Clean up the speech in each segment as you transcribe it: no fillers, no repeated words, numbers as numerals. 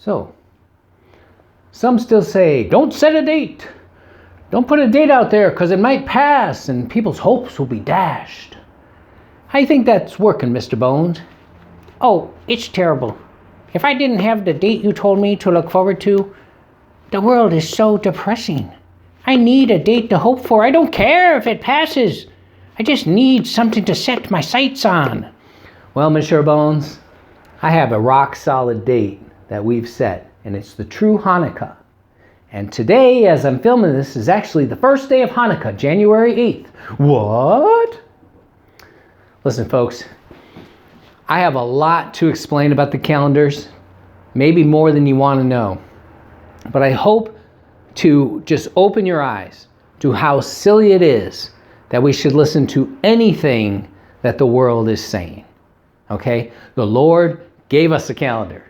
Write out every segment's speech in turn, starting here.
So, some still say, don't set a date. Don't put a date out there because it might pass and people's hopes will be dashed. How do you think that's working, Mr. Bones? Oh, it's terrible. If I didn't have the date you told me to look forward to, the world is so depressing. I need a date to hope for. I don't care if it passes. I just need something to set my sights on. Well, Mr. Bones, I have a rock-solid date that we've set, and it's the true Hanukkah. And today, as I'm filming this, is actually the first day of Hanukkah, January 8th. What? Listen, folks, I have a lot to explain about the calendars, maybe more than you want to know. But I hope to just open your eyes to how silly it is that we should listen to anything that the world is saying. Okay? The Lord gave us a calendar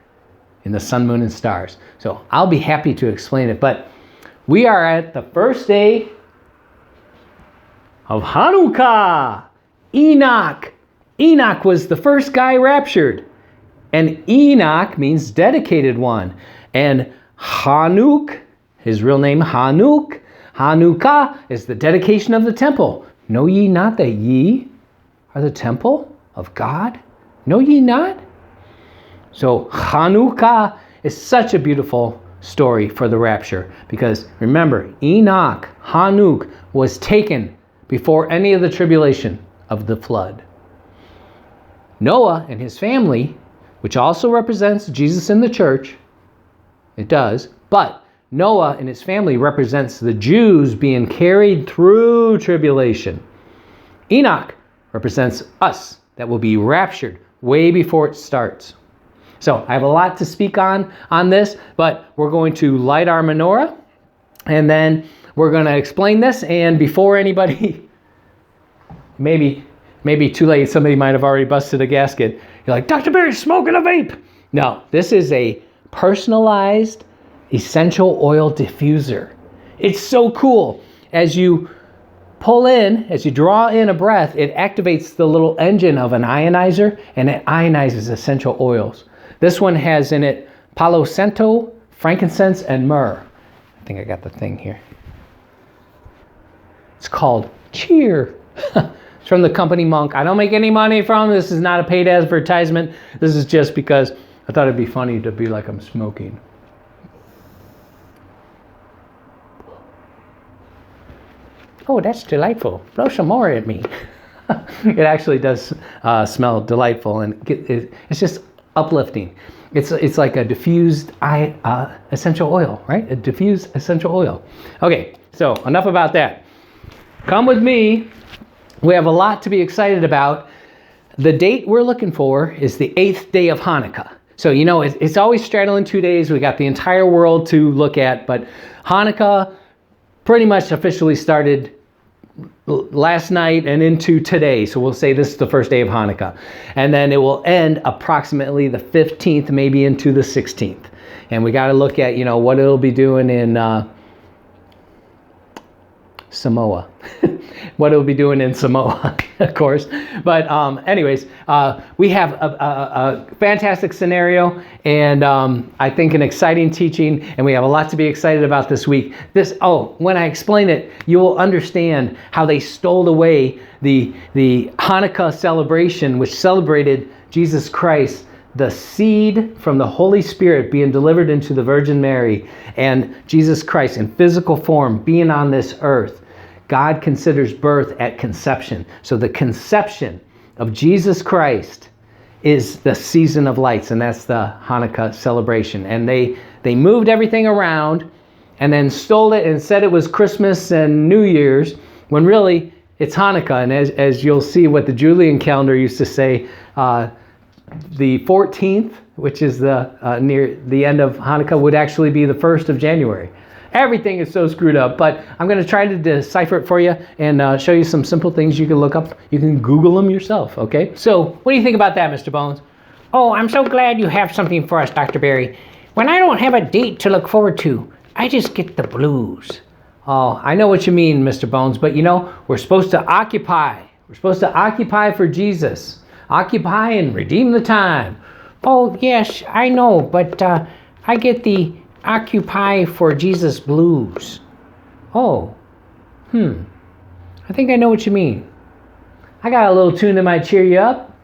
in the sun, moon, and stars. So I'll be happy to explain it. But we are at the first day of Hanukkah. Enoch. Enoch was the first guy raptured. And Enoch means dedicated one. And Hanuk, his real name Hanuk, Chanukah is the dedication of the temple. Know ye not that ye are the temple of God? Know ye not? So Chanukah is such a beautiful story for the rapture because remember, Enoch, Hanuk, was taken before any of the tribulation of the flood. Noah and his family, which also represents Jesus in the church, it does, but Noah and his family represents the Jews being carried through tribulation. Enoch represents us that will be raptured way before it starts. So I have a lot to speak on this, but we're going to light our menorah and then we're going to explain this. And before anybody, maybe too late, somebody might have already busted a gasket. You're like, Dr. Barry's smoking a vape. No, this is a personalized essential oil diffuser. It's so cool. As you draw in a breath, it activates the little engine of an ionizer and it ionizes essential oils. This one has in it Palo Santo, frankincense, and myrrh. I think I got the thing here. It's called Cheer. It's from the company Monk. I don't make any money from this. Is not a paid advertisement. This is just because I thought it'd be funny to be like I'm smoking. Oh, that's delightful. Blow some more at me. It actually does smell delightful, and it's just uplifting. It's like a diffused essential oil, right? A diffused essential oil. Okay, so enough about that. Come with me. We have a lot to be excited about. The date we're looking for is the 8th day of Hanukkah. So, you know, it's always straddling 2 days. We got the entire world to look at, but Hanukkah pretty much officially started last night and into today. So we'll say this is the first day of Hanukkah. And then it will end approximately the 15th, maybe into the 16th. And we got to look at, you know, what it'll be doing in Samoa. What it'll be doing in Samoa, of course. But anyways, we have a fantastic scenario and I think an exciting teaching, and we have a lot to be excited about this week. When I explain it, you will understand how they stole away the Hanukkah celebration, which celebrated Jesus Christ, the seed from the Holy Spirit being delivered into the Virgin Mary, and Jesus Christ in physical form being on this earth. God considers birth at conception. So the conception of Jesus Christ is the season of lights, and that's the Hanukkah celebration. And they moved everything around and then stole it and said it was Christmas and New Year's, when really it's Hanukkah. And as you'll see what the Julian calendar used to say, the 14th, which is the near the end of Hanukkah, would actually be the 1st of January. Everything is so screwed up, but I'm going to try to decipher it for you and show you some simple things you can look up. You can Google them yourself, okay? So what do you think about that, Mr. Bones? Oh, I'm so glad you have something for us, Dr. Barry. When I don't have a date to look forward to, I just get the blues. Oh, I know what you mean, Mr. Bones, but you know, we're supposed to occupy. We're supposed to occupy for Jesus. Occupy and redeem the time. Oh, yes, I know, but I get the Occupy for Jesus blues. Oh, I think I know what you mean. I got a little tune that might cheer you up.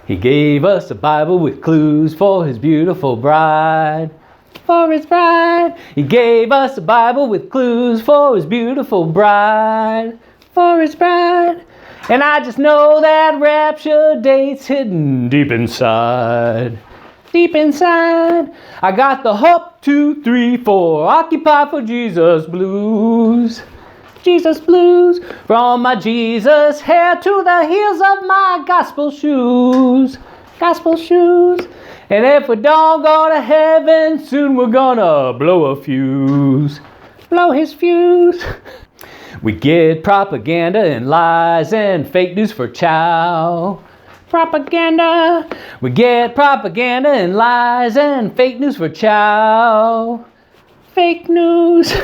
He gave us a Bible with clues for his beautiful bride. For his bride. He gave us a Bible with clues for his beautiful bride. For his bride. And I just know that rapture date's hidden deep inside. Deep inside. I got the hop, 2, 3, 4, Occupy for Jesus blues. Jesus blues. From my Jesus hair to the heels of my gospel shoes. Gospel shoes. And if we don't go to heaven, soon we're gonna blow a fuse. Blow his fuse. We get propaganda and lies and fake news for chow. Propaganda. We get propaganda and lies and fake news for chow. Fake news.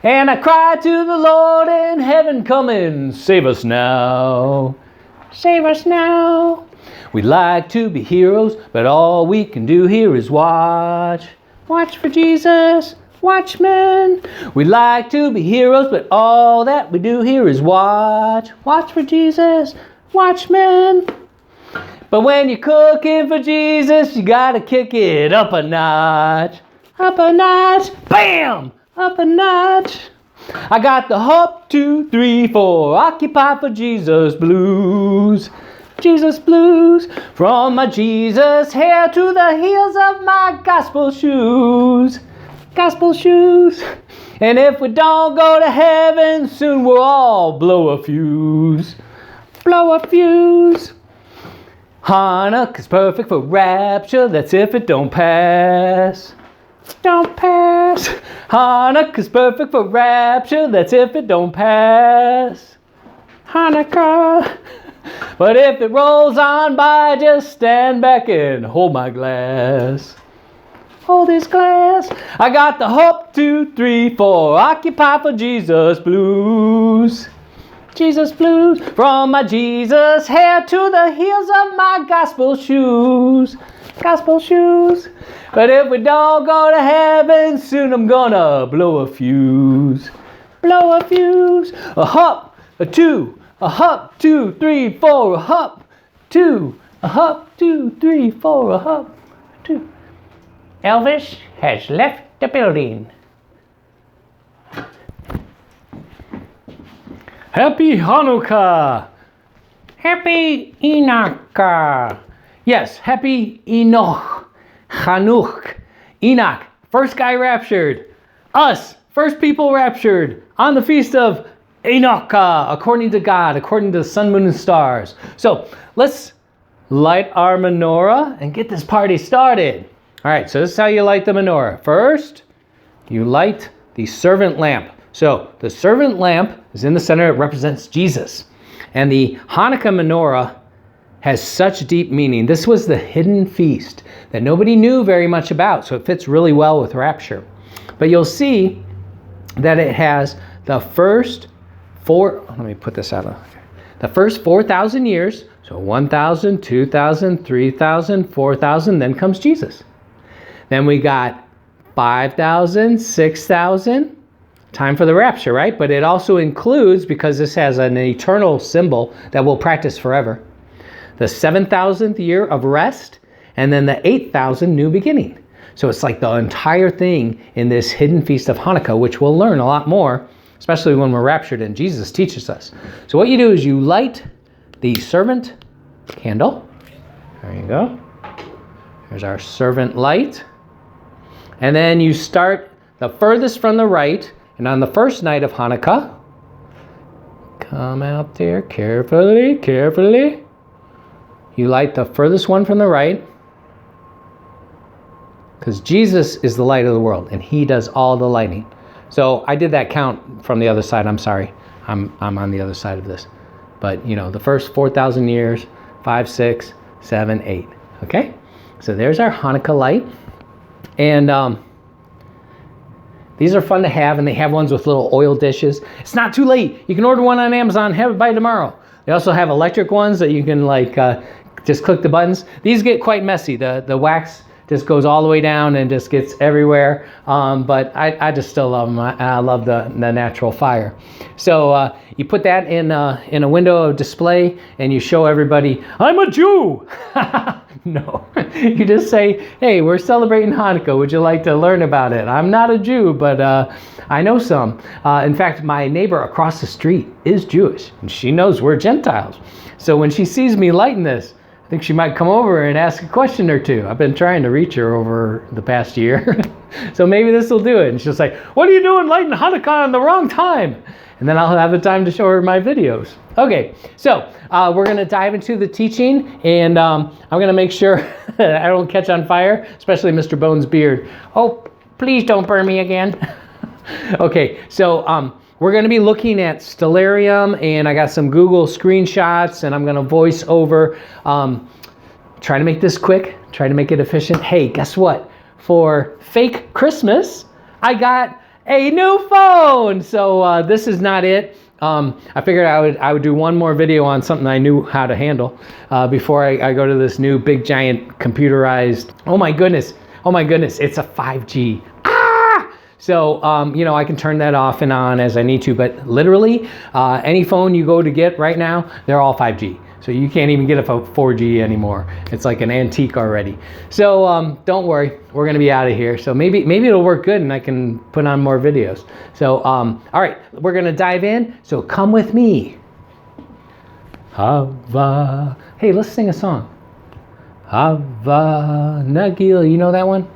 And I cry to the Lord in heaven, come and save us now. Save us now. We like to be heroes, but all we can do here is watch. Watch for Jesus, watchmen. We like to be heroes, but all that we do here is watch. Watch for Jesus, watchmen. But when you're cooking for Jesus, you gotta kick it up a notch. Up a notch, bam! Up a notch. I got the hop, 2, 3, 4, Occupy for Jesus blues. Jesus blues. From my Jesus hair to the heels of my gospel shoes. Gospel shoes. And if we don't go to heaven, soon we'll all blow a fuse. Blow a fuse. Hanukkah's perfect for rapture, that's if it don't pass. Don't pass. Hanukkah's perfect for rapture, that's if it don't pass. Hanukkah. But if it rolls on by, just stand back and hold my glass. Hold this glass. I got the hope, 2, 3, 4, Occupy for Jesus blues. Jesus blues. From my Jesus hair to the heels of my gospel shoes. Gospel shoes. But if we don't go to heaven, soon I'm gonna blow a fuse. Blow a fuse. A hop, a 2, a hop, 2, 3, 4, a hop, 2, a hop, 2, 3, 4, a hop, 2. Elvis has left the building. Happy Hanukkah! Happy Enoch. Yes, happy Enoch. Chanukah. Enoch, first guy raptured. Us, first people raptured on the feast of Enoch, according to God, according to the sun, moon, and stars. So let's light our menorah and get this party started. All right, so this is how you light the menorah. First, you light the servant lamp. So the servant lamp is in the center. It represents Jesus. And the Hanukkah menorah has such deep meaning. This was the hidden feast that nobody knew very much about, so it fits really well with rapture. But you'll see that it has the first the first 4,000 years, so 1,000, 2,000, 3,000, 4,000, then comes Jesus. Then we got 5,000, 6,000, time for the rapture, right? But it also includes, because this has an eternal symbol that we'll practice forever, the 7,000th year of rest, and then the 8,000 new beginning. So it's like the entire thing in this hidden feast of Hanukkah, which we'll learn a lot more, especially when we're raptured and Jesus teaches us. So what you do is you light the servant candle. There you go. There's our servant light. And then you start the furthest from the right, and on the first night of Hanukkah, come out there carefully, carefully. You light the furthest one from the right, because Jesus is the light of the world, and he does all the lighting. So I did that count from the other side. I'm sorry. I'm on the other side of this. But, the first 4,000 years, 5, 6, 7, 8. Okay? So there's our Hanukkah light. And these are fun to have, and they have ones with little oil dishes. It's not too late. You can order one on Amazon, have it by tomorrow. They also have electric ones that you can just click the buttons. These get quite messy. The wax just goes all the way down and just gets everywhere. But I just still love them. I love the natural fire. So you put that in a window of display and you show everybody, I'm a Jew. No, you just say, hey, we're celebrating Hanukkah. Would you like to learn about it? I'm not a Jew, but I know some. In fact, my neighbor across the street is Jewish, and she knows we're Gentiles. So when she sees me lighting this, I think she might come over and ask a question or two. I've been trying to reach her over the past year. So maybe this will do it. And she'll say, what are you doing lighting Hanukkah on the wrong time? And then I'll have the time to show her my videos. Okay, so we're going to dive into the teaching, and I'm going to make sure I don't catch on fire, especially Mr. Bones' beard. Oh, please don't burn me again. Okay, so we're going to be looking at Stellarium, and I got some Google screenshots, and I'm going to voice over. Try to make this quick, try to make it efficient. Hey, guess what? For fake Christmas, I got a new phone. So this is not it. I figured I would do one more video on something I knew how to handle before I go to this new big giant computerized. Oh my goodness, it's a 5G. So, I can turn that off and on as I need to, but literally any phone you go to get right now, they're all 5G. So you can't even get a 4G anymore. It's like an antique already. So don't worry, we're gonna be out of here. So maybe it'll work good and I can put on more videos. So, all right, we're gonna dive in. So come with me. Hava. Hey, let's sing a song. Hava Nagila, you know that one?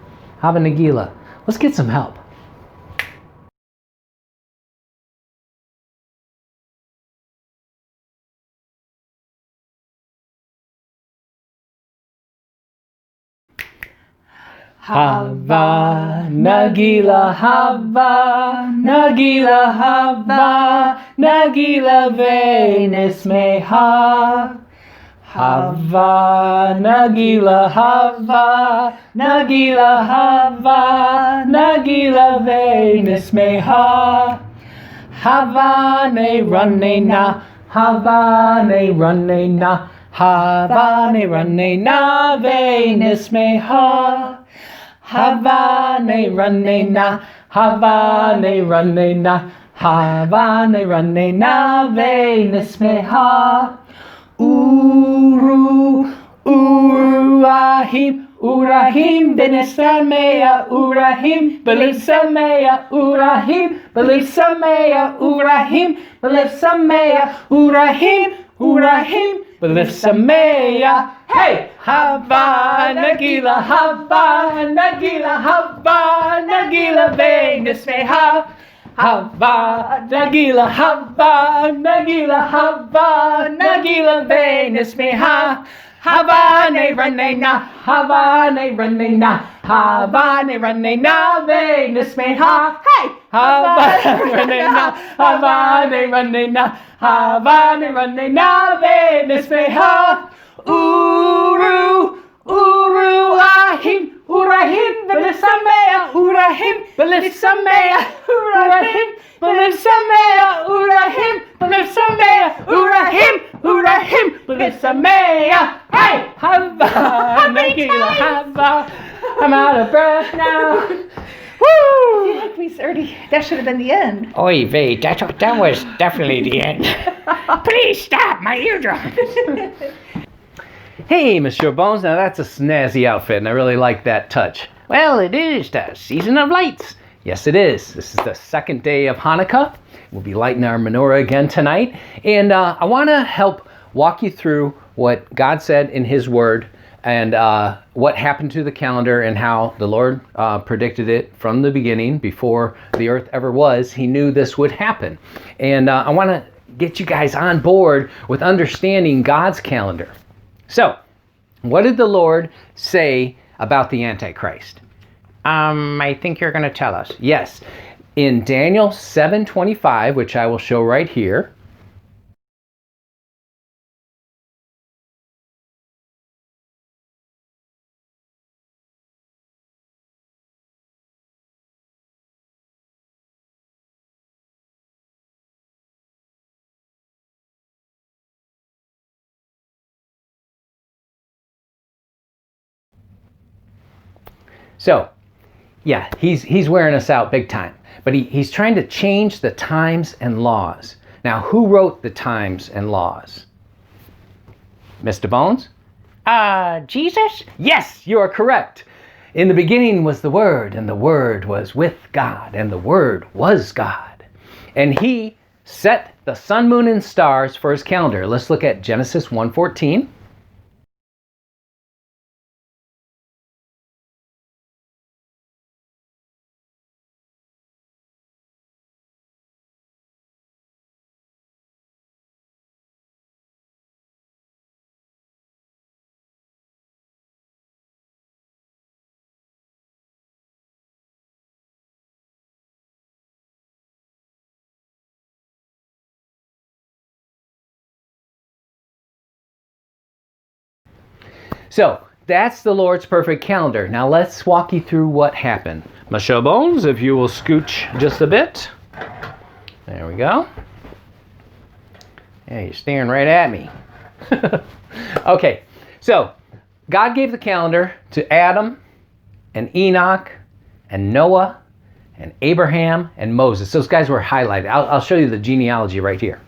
Hava Nagila. Let's get some help. Hava Nagila Hava Nagila Hava Nagila Venismeha Hava Nagila Hava Nagila Hava Nagila Venismeha Havane Ranena Havane Ranena Havane Ranena Venismeha Havane Ranena, Havane Ranena, Havane Ranena Venismeha Uru, Urahim, Urahim Benisamea, Urahim Belisamea, Urahim Belisamea, Urahim Belisamea, Urahim, Urahim Belisamea. Hey! Hava Nagila, Hava Nagila, Hava Nagila Venismeha Hava Nagila, Hava Nagila, Hava Nagila Venismeha Havane Ranena, Havane Ranena, Havane Ranena Venismeha. Hey! Havane Ranena, Havane Ranena, Havane Ranena Venismeha Uru, Ahim, Urahim, Belisamea, Urahim, Belisamea, Urahim, Belisamea, Urahim, Belisamea, Urahim, Urahim, Belisamea. Hey! Hava, Nagila, Hava. I'm out of breath now. Woo! You look me 30. That should have been the end. Oy vey, that was definitely the end. Please stop, my eardrums. Hey, Mr. Bones, now that's a snazzy outfit, and I really like that touch. Well, it is the season of lights. Yes, it is. This is the second day of Hanukkah. We'll be lighting our menorah again tonight. And I want to help walk you through what God said in His Word and what happened to the calendar and how the Lord predicted it from the beginning. Before the earth ever was, He knew this would happen. And I want to get you guys on board with understanding God's calendar. So, what did the Lord say about the Antichrist? I think you're going to tell us. Yes. In Daniel 7:25, which I will show right here. So, yeah, he's wearing us out big time. But he's trying to change the times and laws. Now, who wrote the times and laws? Mr. Bones? Jesus? Yes, you are correct. In the beginning was the Word, and the Word was with God, and the Word was God. And he set the sun, moon, and stars for his calendar. Let's look at Genesis 1:14. So that's the Lord's perfect calendar. Now let's walk you through what happened. Michelle Bones, if you will scooch just a bit. There we go. Yeah, you're staring right at me. Okay, so God gave the calendar to Adam and Enoch and Noah and Abraham and Moses. Those guys were highlighted. I'll show you the genealogy right here.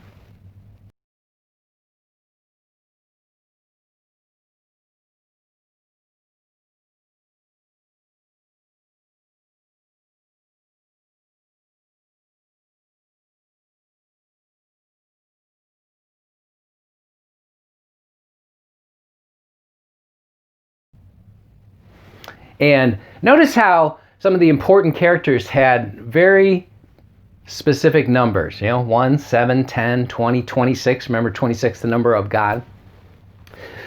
And notice how some of the important characters had very specific numbers, 1, 7, 10, 20, 26. Remember 26, the number of God.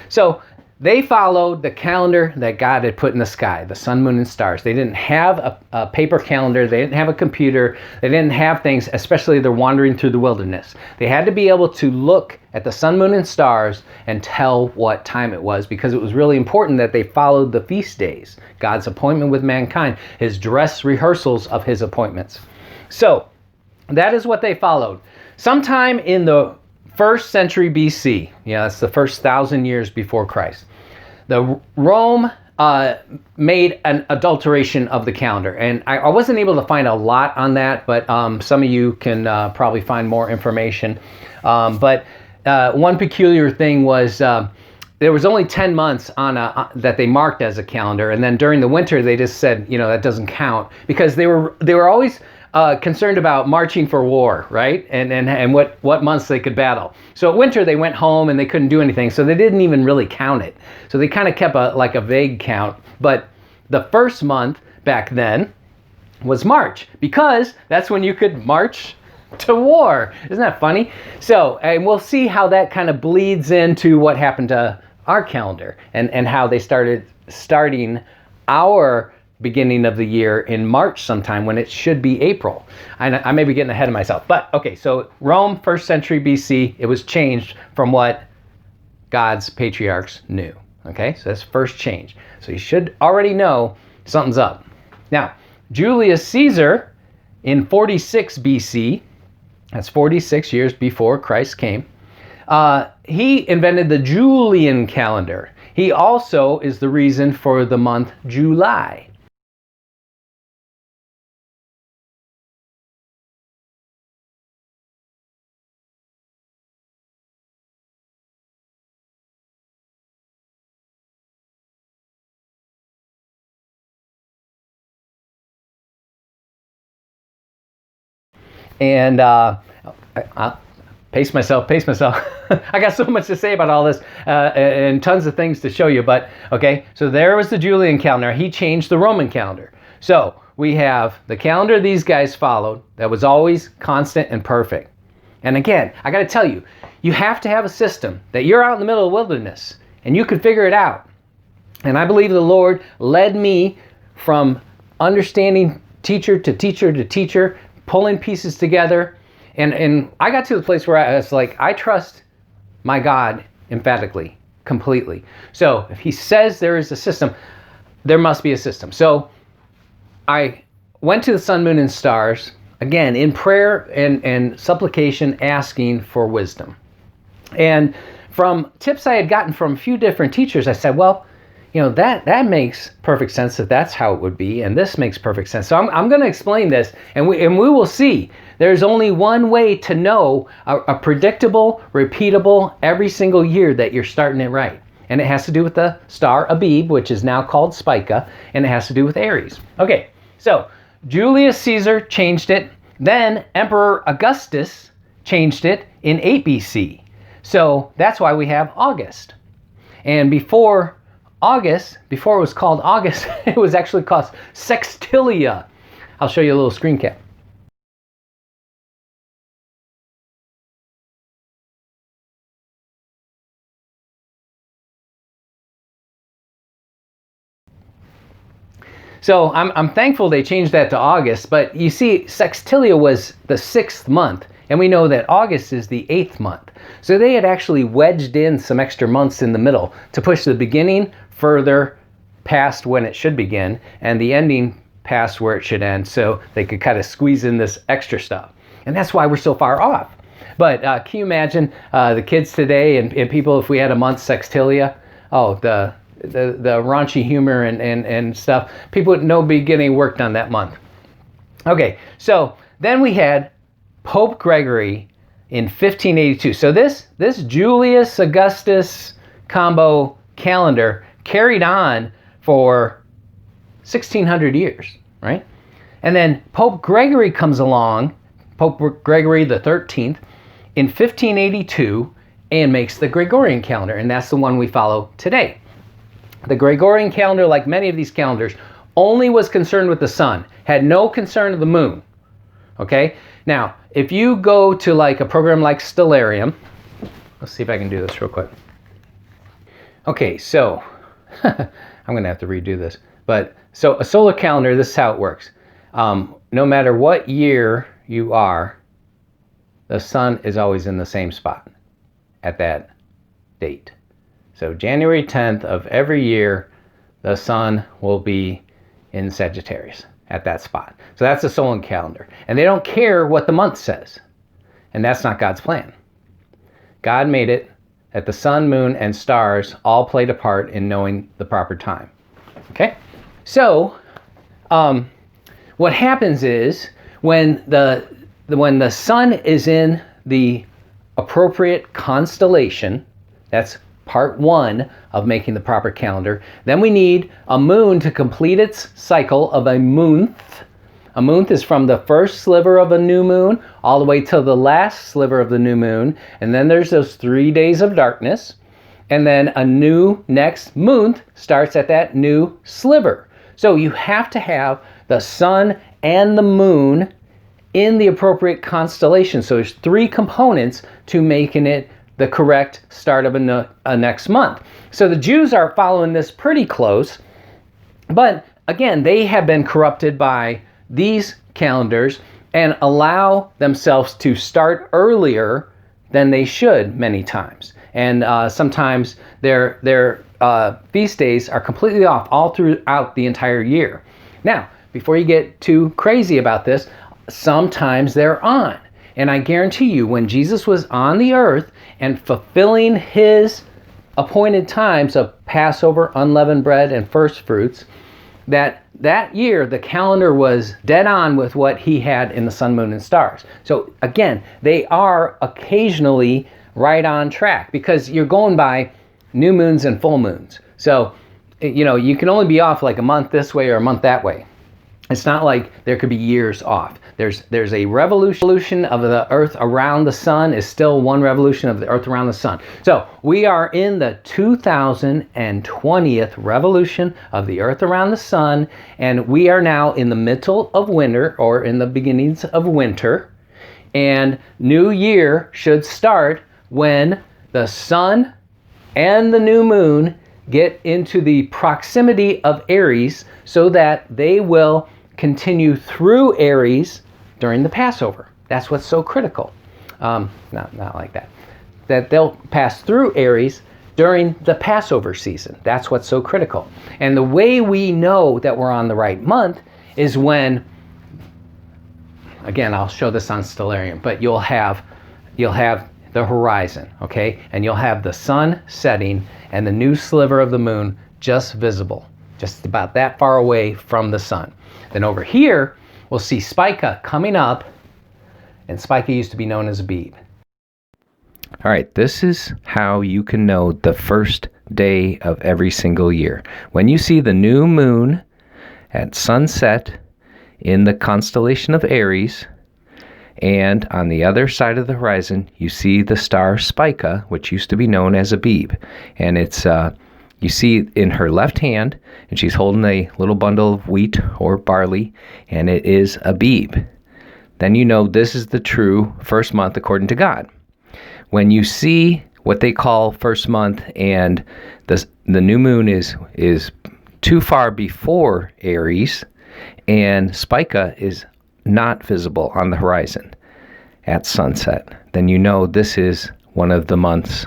So they followed the calendar that God had put in the sky, the sun, moon, and stars. They didn't have a paper calendar. They didn't have a computer. They didn't have things, especially they're wandering through the wilderness. They had to be able to look at the sun, moon, and stars and tell what time it was, because it was really important that they followed the feast days, God's appointment with mankind, his dress rehearsals of his appointments. So that is what they followed. Sometime in the 1st century BC, that's the first 1,000 years before Christ, Rome made an adulteration of the calendar. And I wasn't able to find a lot on that, but some of you can probably find more information. But one peculiar thing was there was only 10 months that they marked as a calendar. And then during the winter, they just said, that doesn't count, because they were always concerned about marching for war, right? And what months they could battle. So at winter, they went home and they couldn't do anything. So they didn't even really count it. So they kind of kept a vague count. But the first month back then was March, because that's when you could march to war. Isn't that funny? So, and we'll see how that kind of bleeds into what happened to our calendar and how they starting our beginning of the year in March sometime when it should be April. I may be getting ahead of myself. But okay, so Rome, 1st century BC, it was changed from what God's patriarchs knew. Okay, so that's first change. So you should already know something's up. Now, Julius Caesar in 46 BC, that's 46 years before Christ came, he invented the Julian calendar. He also is the reason for the month July. And I'll pace myself. I got so much to say about all this and tons of things to show you. But okay, so there was the Julian calendar. He changed the Roman calendar. So we have the calendar these guys followed that was always constant and perfect. And again, I got to tell you, you have to have a system that you're out in the middle of the wilderness and you could figure it out. And I believe the Lord led me from understanding teacher to teacher to teacher, pulling pieces together. And I got to the place where I was like, I trust my God emphatically, completely. So if he says there is a system, there must be a system. So I went to the sun, moon, and stars, again, in prayer and supplication, asking for wisdom. And from tips I had gotten from a few different teachers, I said, well, that makes perfect sense that that's how it would be, and this makes perfect sense. So I'm going to explain this, and we will see. There's only one way to know a predictable, repeatable, every single year that you're starting it right. And it has to do with the star Abib, which is now called Spica, and it has to do with Aries. Okay, so Julius Caesar changed it. Then Emperor Augustus changed it in 8 BC. So that's why we have August. And before it was called August, it was actually called Sextilia. I'll show you a little screen cap. So I'm thankful they changed that to August, but you see, Sextilia was the 6th month, and we know that August is the 8th month. So they had actually wedged in some extra months in the middle to push the beginning further past when it should begin, and the ending past where it should end, so they could kind of squeeze in this extra stuff. And that's why we're so far off. But can you imagine the kids today and people, if we had a month Sextilia? Oh, the raunchy humor and stuff. People would no be getting work done that month. Okay, so then we had Pope Gregory in 1582. So this Julius Augustus combo calendar carried on for 1600 years, right? And then Pope Gregory comes along, Pope Gregory the 13th, in 1582 and makes the Gregorian calendar, and that's the one we follow today. The Gregorian calendar, like many of these calendars, only was concerned with the sun, had no concern of the moon. Okay? Now, if you go to like a program like Stellarium, let's see if I can do this real quick. Okay, so I'm going to have to redo this. But so a solar calendar, this is how it works. No matter what year you are, the sun is always in the same spot at that date. So January 10th of every year, the sun will be in Sagittarius at that spot. So that's the solar calendar. And they don't care what the month says. And that's not God's plan. God made it that the sun, moon, and stars all played a part in knowing the proper time. Okay? So what happens is when the sun is in the appropriate constellation, that's part 1 of making the proper calendar. Then we need a moon to complete its cycle of a month. A month is from the first sliver of a new moon all the way till the last sliver of the new moon. And then there's those 3 days of darkness. And then a new next month starts at that new sliver. So you have to have the sun and the moon in the appropriate constellation. So there's 3 components to making it the correct start of a next month. So the Jews are following this pretty close, but again, they have been corrupted by these calendars and allow themselves to start earlier than they should many times. And sometimes their feast days are completely off all throughout the entire year. Now, before you get too crazy about this, sometimes they're on. And I guarantee you, when Jesus was on the earth and fulfilling his appointed times of Passover, unleavened bread, and first fruits, that year the calendar was dead on with what he had in the sun, moon, and stars. So again, they are occasionally right on track because you're going by new moons and full moons. So, you can only be off like a month this way or a month that way. It's not like there could be years off. There's a revolution of the earth around the sun is still one revolution of the earth around the sun. So we are in the 2020th revolution of the earth around the sun, and we are now in the middle of winter or in the beginnings of winter. And new year should start when the sun and the new moon get into the proximity of Aries so that they will continue through Aries during the Passover. That's what's so critical. Not like that. That they'll pass through Aries during the Passover season. That's what's so critical. And the way we know that we're on the right month is when, again, I'll show this on Stellarium, but you'll have the horizon, okay? And you'll have the sun setting and the new sliver of the moon just visible, just about that far away from the sun. Then over here, we'll see Spica coming up, and Spica used to be known as Abib. All right, this is how you can know the first day of every single year. When you see the new moon at sunset in the constellation of Aries, and on the other side of the horizon, you see the star Spica, which used to be known as Abib. And it's, you see in her left hand, and she's holding a little bundle of wheat or barley, and it is Abib. Then you know this is the true first month according to God. When you see what they call first month and the new moon is too far before Aries, and Spica is not visible on the horizon at sunset, then you know this is one of the months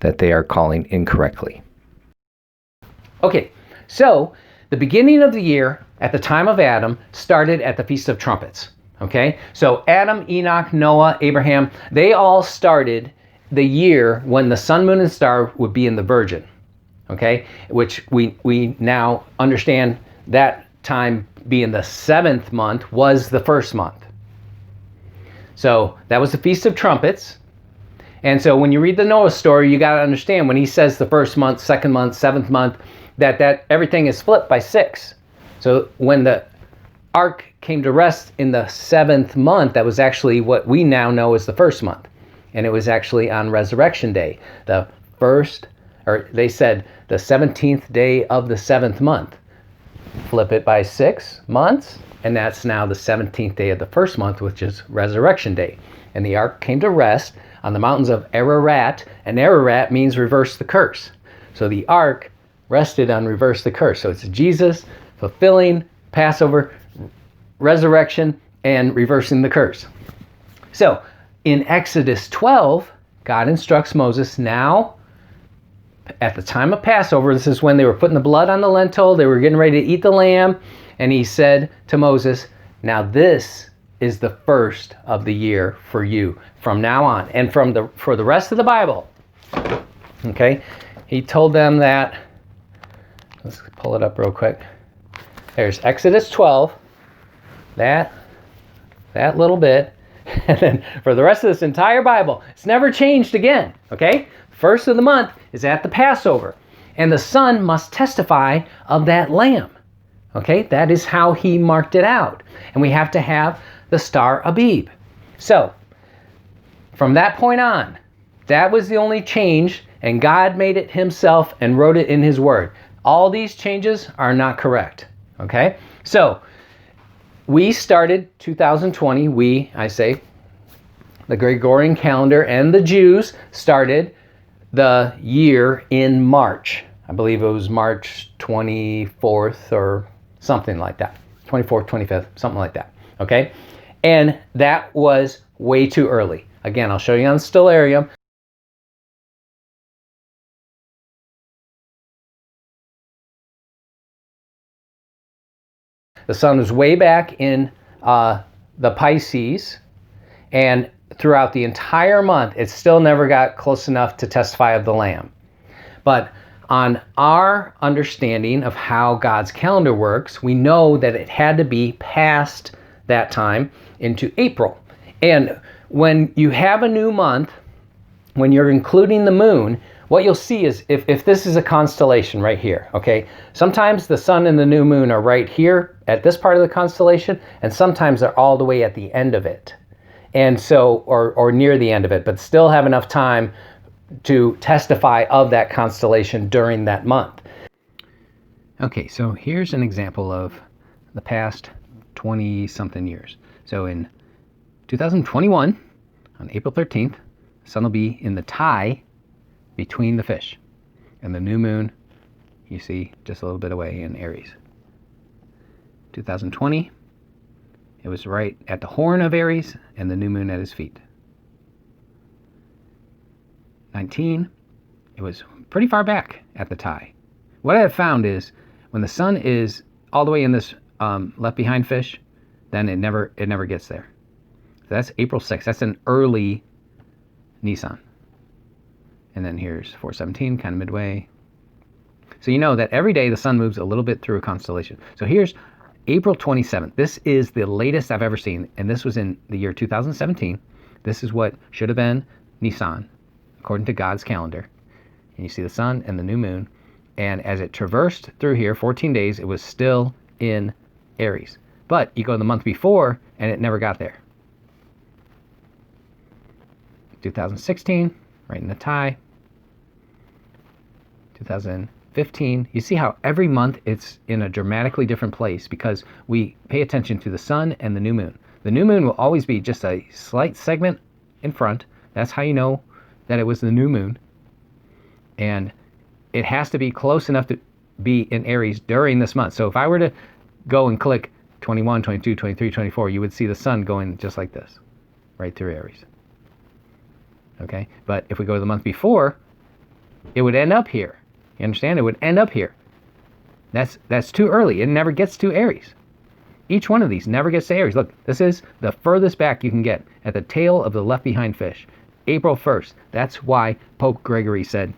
that they are calling incorrectly. Okay, so the beginning of the year at the time of Adam started at the Feast of Trumpets. Okay, so Adam, Enoch, Noah, Abraham, they all started the year when the sun, moon, and star would be in the Virgin. Okay, which we now understand that time being the 7th month was the first month. So that was the Feast of Trumpets. And so when you read the Noah story, you got to understand when he says the first month, second month, 7th month, that everything is flipped by 6. So when the ark came to rest in the 7th month, that was actually what we now know as the first month. And it was actually on Resurrection Day, the first, or they said the 17th day of the 7th month. Flip it by 6 months, and that's now the 17th day of the first month, which is Resurrection Day. And the ark came to rest on the mountains of Ararat, and Ararat means reverse the curse. So the ark rested on reverse the curse. So it's Jesus fulfilling Passover, resurrection, and reversing the curse. So in Exodus 12, God instructs Moses, now at the time of Passover, this is when they were putting the blood on the lentil, they were getting ready to eat the lamb, and he said to Moses, now this is the first of the year for you from now on, and for the rest of the Bible. Okay, he told them that, let's pull it up real quick. There's Exodus 12, that little bit, and then for the rest of this entire Bible, it's never changed again, okay? First of the month is at the Passover, and the sun must testify of that lamb, okay? That is how he marked it out, and we have to have the star Abib. So, from that point on, that was the only change, and God made it himself and wrote it in his word. All these changes are not correct, okay? So, we started 2020, the Gregorian calendar, and the Jews started the year in March. I believe it was March 24th or something like that. 24th, 25th, something like that, okay? And that was way too early. Again, I'll show you on Stellarium. The sun was way back in the Pisces, and throughout the entire month, it still never got close enough to testify of the Lamb. But on our understanding of how God's calendar works, we know that it had to be past that time into April. And when you have a new month, when you're including the moon, what you'll see is if this is a constellation right here, okay? Sometimes the sun and the new moon are right here at this part of the constellation, and sometimes they're all the way at the end of it. And so, or near the end of it, but still have enough time to testify of that constellation during that month. Okay, so here's an example of the past 20-something years. So in 2021, on April 13th, the sun will be in the tie between the fish. And the new moon, you see just a little bit away in Aries. 2020, it was right at the horn of Aries and the new moon at his feet. 19, it was pretty far back at the tie. What I have found is when the sun is all the way in this left behind fish, then it never gets there. So that's April 6th. That's an early Nisan. And then here's 417, kind of midway. So you know that every day the sun moves a little bit through a constellation. So here's April 27th. This is the latest I've ever seen, and this was in the year 2017. This is what should have been Nisan, according to God's calendar. And you see the sun and the new moon. And as it traversed through here, 14 days, it was still in Aries. But you go the month before, and it never got there. 2016, right in the tie. 2015. You see how every month it's in a dramatically different place because we pay attention to the sun and the new moon. The new moon will always be just a slight segment in front. That's how you know that it was the new moon. And it has to be close enough to be in Aries during this month. So if I were to go and click 21, 22, 23, 24, you would see the sun going just like this, right through Aries. Okay, but if we go to the month before, it would end up here. You understand? It would end up here. That's too early. It never gets to Aries. Each one of these never gets to Aries. Look, this is the furthest back you can get at the tail of the left behind fish. April 1st. That's why Pope Gregory said,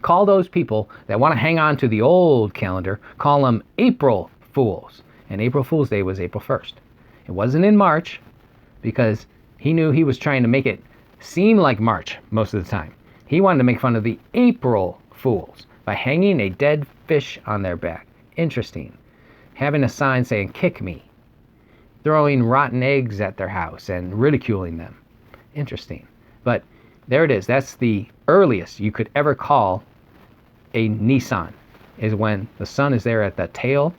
call those people that want to hang on to the old calendar, call them April Fools. And April Fool's Day was April 1st. It wasn't in March because he knew he was trying to make it seem like March most of the time. He wanted to make fun of the April Fools by hanging a dead fish on their back. Interesting. Having a sign saying, kick me. Throwing rotten eggs at their house and ridiculing them. Interesting. But there it is. That's the earliest you could ever call a Nisan, is when the sun is there at the tail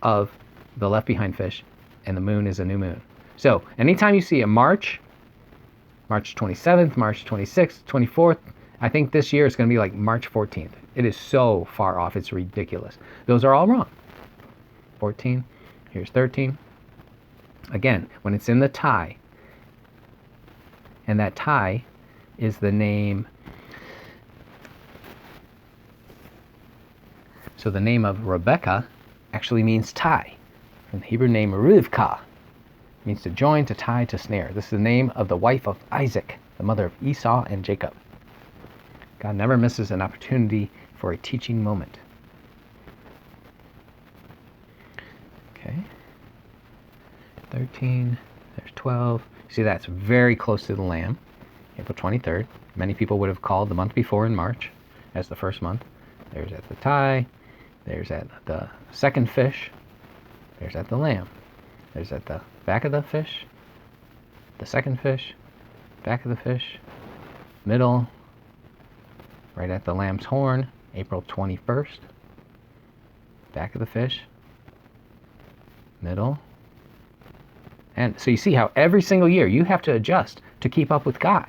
of the left behind fish and the moon is a new moon. So anytime you see a March 27th, March 26th, 24th, I think this year it's going to be like March 14th. It is so far off, it's ridiculous. Those are all wrong. 14, here's 13. Again, when it's in the tie, and that tie is the name. So the name of Rebecca actually means tie. From the Hebrew name Rivka, means to join, to tie, to snare. This is the name of the wife of Isaac, the mother of Esau and Jacob. God never misses an opportunity for a teaching moment. Okay. 13, there's 12. See, that's very close to the Lamb. April 23rd. Many people would have called the month before in March as the first month. There's at the tie. There's at the second fish. There's at the Lamb. There's at the back of the fish. The second fish. Back of the fish. Middle. Right at the Lamb's horn. April 21st. Back of the fish. Middle. And so you see how every single year you have to adjust to keep up with God.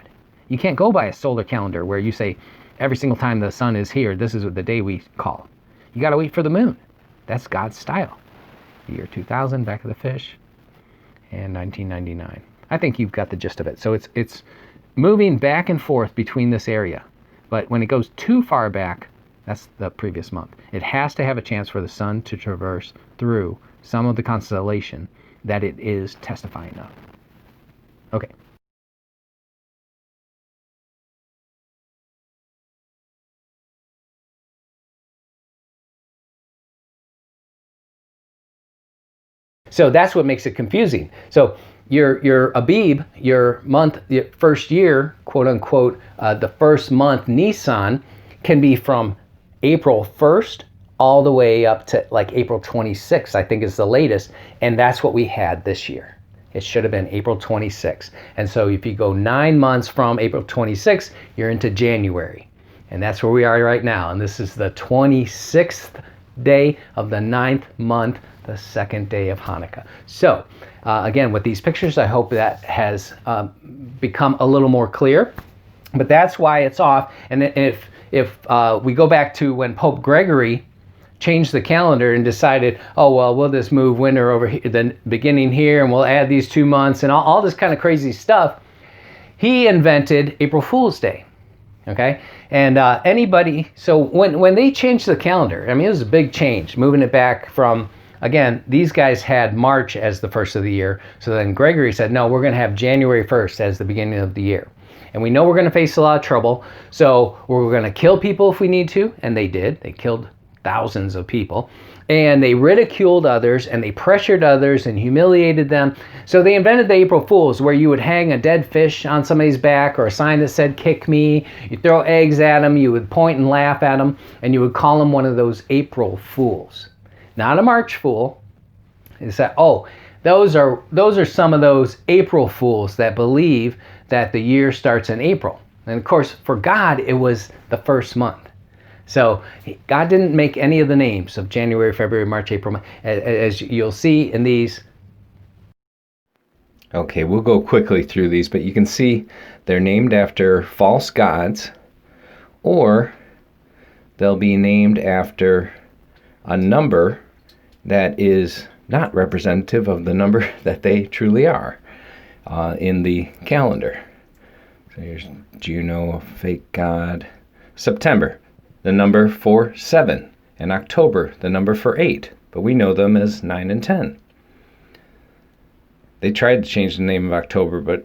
You can't go by a solar calendar where you say every single time the sun is here, this is the day we call. You got to wait for the moon. That's God's style. Year 2000, back of the fish, and 1999. I think you've got the gist of it. So it's moving back and forth between this area. But when it goes too far back, that's the previous month. It has to have a chance for the sun to traverse through some of the constellation that it is testifying of. Okay. So that's what makes it confusing. So your Abib, your month, your first year, quote unquote, the first month, Nisan, can be from April 1st all the way up to like April 26th, I think is the latest. And that's what we had this year. It should have been April 26th. And so if you go 9 months from April 26th, you're into January. And that's where we are right now. And this is the 26th day of the 9th month, the second day of Hanukkah. So again, with these pictures, I hope that has become a little more clear. But that's why it's off. And if we go back to when Pope Gregory changed the calendar and decided, oh, well, we'll just move winter over here, the beginning here, and we'll add these 2 months and all this kind of crazy stuff, he invented April Fool's Day. Okay, and anybody, so when they changed the calendar, I mean, it was a big change, moving it back from, again, these guys had March as the first of the year. So then Gregory said, no, we're going to have January 1st as the beginning of the year. And we know we're going to face a lot of trouble. So we're going to kill people if we need to. And they did. They killed thousands of people. And they ridiculed others, and they pressured others and humiliated them. So they invented the April Fools, where you would hang a dead fish on somebody's back or a sign that said, "Kick me." You throw eggs at them, you would point and laugh at them, and you would call them one of those April Fools. Not a March Fool. It's that, those are some of those April Fools that believe that the year starts in April. And of course, for God, it was the first month. So God didn't make any of the names of January, February, March, April, as you'll see in these. Okay, we'll go quickly through these, but you can see they're named after false gods, or they'll be named after a number that is not representative of the number that they truly are in the calendar. So here's Juno, a fake god. September, the number for 7, and October, the number for 8, but we know them as 9 and 10. They tried to change the name of October, but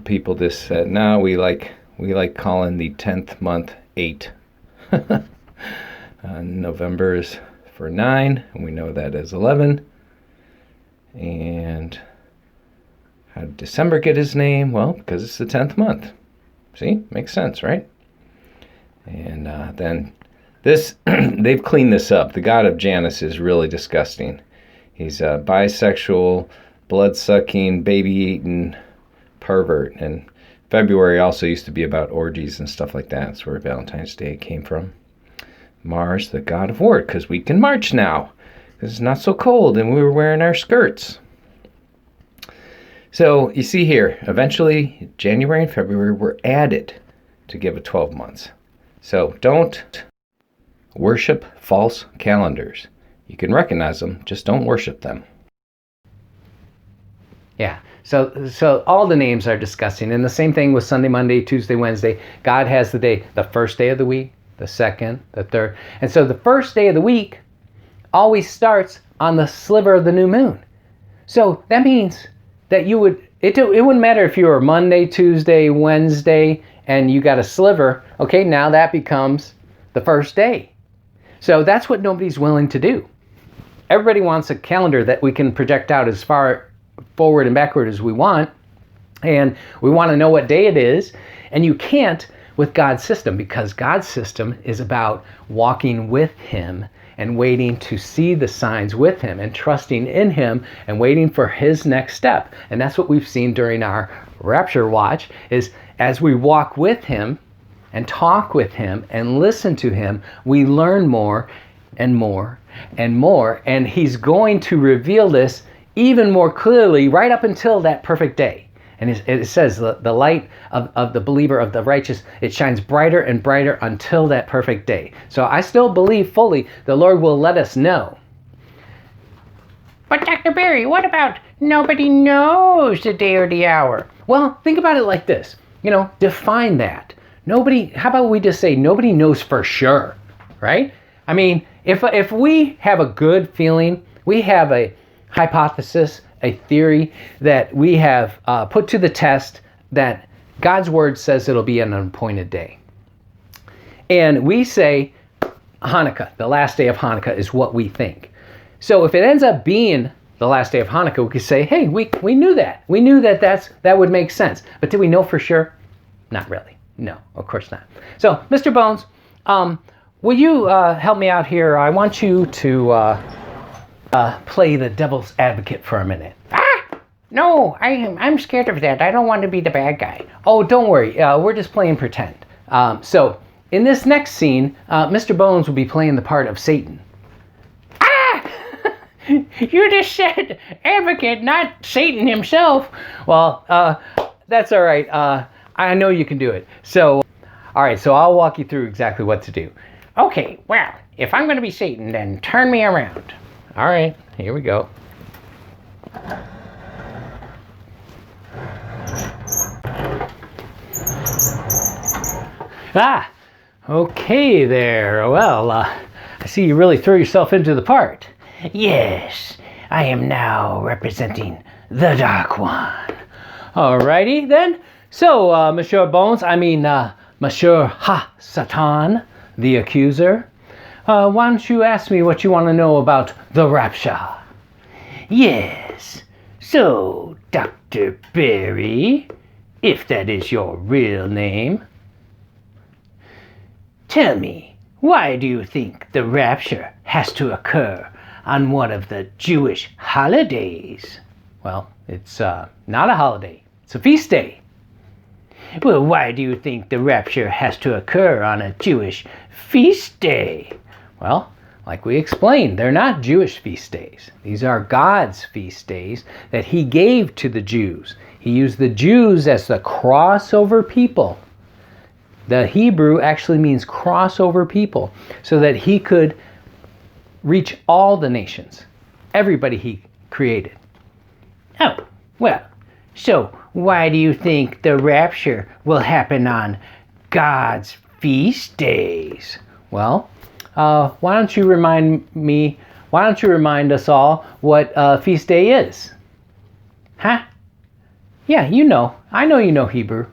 people just said, no, we like calling the 10th month 8. November is for 9, and we know that as 11. And how did December get his name? Well, because it's the 10th month. See, makes sense, right? And then this, they've cleaned this up. The god of Janus is really disgusting. He's a bisexual, blood-sucking, baby-eating pervert. And February also used to be about orgies and stuff like that. That's where Valentine's Day came from. Mars, the god of war, because we can march now, because it's not so cold and we were wearing our skirts. So you see here, eventually January and February were added to give it 12 months. So don't worship false calendars. You can recognize them, just don't worship them. Yeah, so all the names are disgusting. And the same thing with Sunday, Monday, Tuesday, Wednesday. God has the day, the first day of the week, the second, the third. And so the first day of the week always starts on the sliver of the new moon. So that means that it wouldn't matter if you were Monday, Tuesday, Wednesday, and you got a sliver. Okay, now that becomes the first day. So that's what nobody's willing to do. Everybody wants a calendar that we can project out as far forward and backward as we want. And we want to know what day it is. And you can't with God's system, because God's system is about walking with Him and waiting to see the signs with Him and trusting in Him and waiting for His next step. And that's what we've seen during our Rapture Watch, is as we walk with Him and talk with Him and listen to Him, we learn more and more and more. And He's going to reveal this even more clearly right up until that perfect day. And it says the light of the believer, of the righteous, it shines brighter and brighter until that perfect day. So I still believe fully the Lord will let us know. But Dr. Barry, what about nobody knows the day or the hour? Well, think about it like this. Define that. How about we just say nobody knows for sure, right? I mean, if we have a good feeling, we have a hypothesis, a theory that we have put to the test, that God's word says it'll be an appointed day. And we say Hanukkah, the last day of Hanukkah, is what we think. So if it ends up being the last day of Hanukkah, we could say, hey, we knew that. We knew that would make sense. But did we know for sure? Not really. No, of course not. So, Mr. Bones, will you help me out here? I want you to play the devil's advocate for a minute. No, I'm scared of that. I don't want to be the bad guy. Oh, don't worry. We're just playing pretend. So in this next scene, Mr. Bones will be playing the part of Satan. You just said advocate, not Satan himself. Well, that's all right. I know you can do it. So, all right. So I'll walk you through exactly what to do. Okay, well, if I'm going to be Satan, then turn me around. All right, here we go. Okay there. Well, I see you really threw yourself into the part. Yes, I am now representing the Dark One. Alrighty then. So, Monsieur Bones, Monsieur Satan, the accuser, why don't you ask me what you want to know about the rapture? Yes. So, Dr. Berry, if that is your real name, tell me, why do you think the rapture has to occur on one of the Jewish holidays? Well, it's not a holiday. It's a feast day. Well, why do you think the rapture has to occur on a Jewish feast day? Well, like we explained, they're not Jewish feast days. These are God's feast days that he gave to the Jews. He used the Jews as the crossover people. The Hebrew actually means crossover people, so that he could reach all the nations, everybody he created. Oh, well, so why do you think the rapture will happen on God's feast days? Well, why don't you remind us all what feast day is? Huh? Yeah, you know. I know you know Hebrew.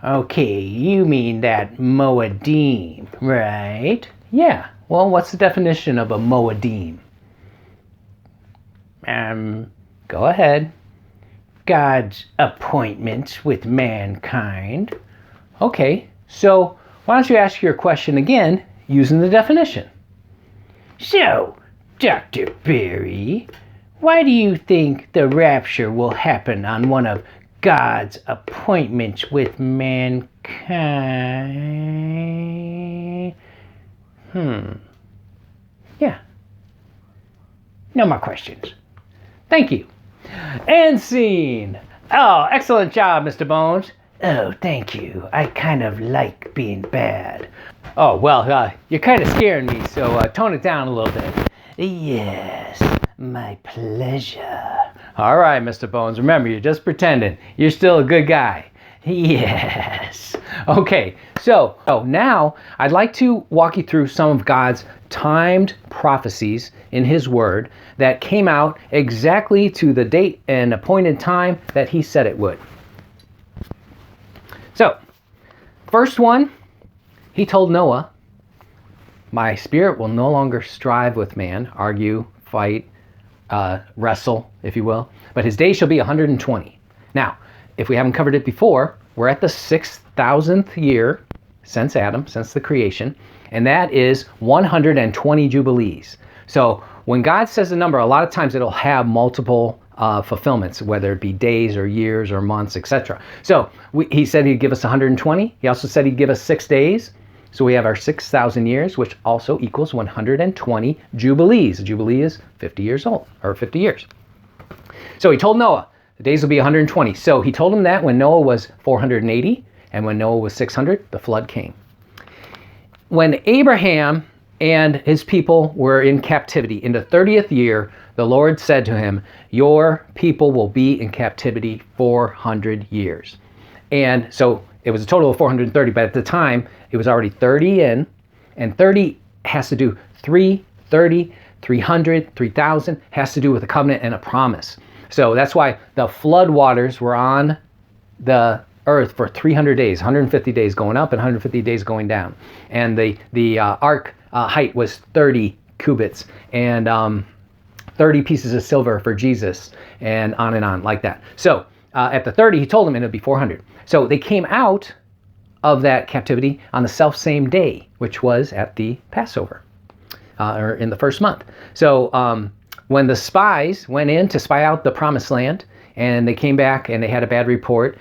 Okay, you mean that Moedim, right? Yeah. Well, what's the definition of a Moedim? Go ahead. God's appointments with mankind. Okay, so why don't you ask your question again using the definition? So, Dr. Berry, why do you think the rapture will happen on one of God's appointments with mankind? Yeah. No more questions. Thank you. And scene. Oh, excellent job, Mr. Bones. Oh, thank you. I kind of like being bad. Oh, well, you're kind of scaring me, so tone it down a little bit. Yes, my pleasure. All right, Mr. Bones. Remember, you're just pretending. You're still a good guy. Yes. Okay, so now I'd like to walk you through some of God's timed prophecies in his word that came out exactly to the date and appointed time that he said it would. So, first one, he told Noah, my spirit will no longer strive with man, argue, fight, wrestle, if you will, but his days shall be 120. Now, if we haven't covered it before, we're at the 6,000th year since Adam, since the creation, and that is 120 Jubilees. So when God says a number, a lot of times it'll have multiple fulfillments, whether it be days or years or months, etc. So he said he'd give us 120. He also said he'd give us 6 days. So we have our 6,000 years, which also equals 120 Jubilees. A Jubilee is 50 years old, or 50 years. So he told Noah, the days will be 120. So he told him that when Noah was 480, and when Noah was 600, the flood came. When Abraham and his people were in captivity, in the 30th year, the Lord said to him, your people will be in captivity 400 years. And so it was a total of 430, but at the time, it was already 30 in, and 30 has to do 330, 300, 3,000, has to do with a covenant and a promise. So that's why the flood waters were on the earth for 300 days, 150 days going up and 150 days going down. And the ark height was 30 cubits and 30 pieces of silver for Jesus, and on like that. So at the 30, he told them it'd be 400. So they came out of that captivity on the self-same day, which was at the Passover, or in the first month. So when the spies went in to spy out the promised land, and they came back and they had a bad report,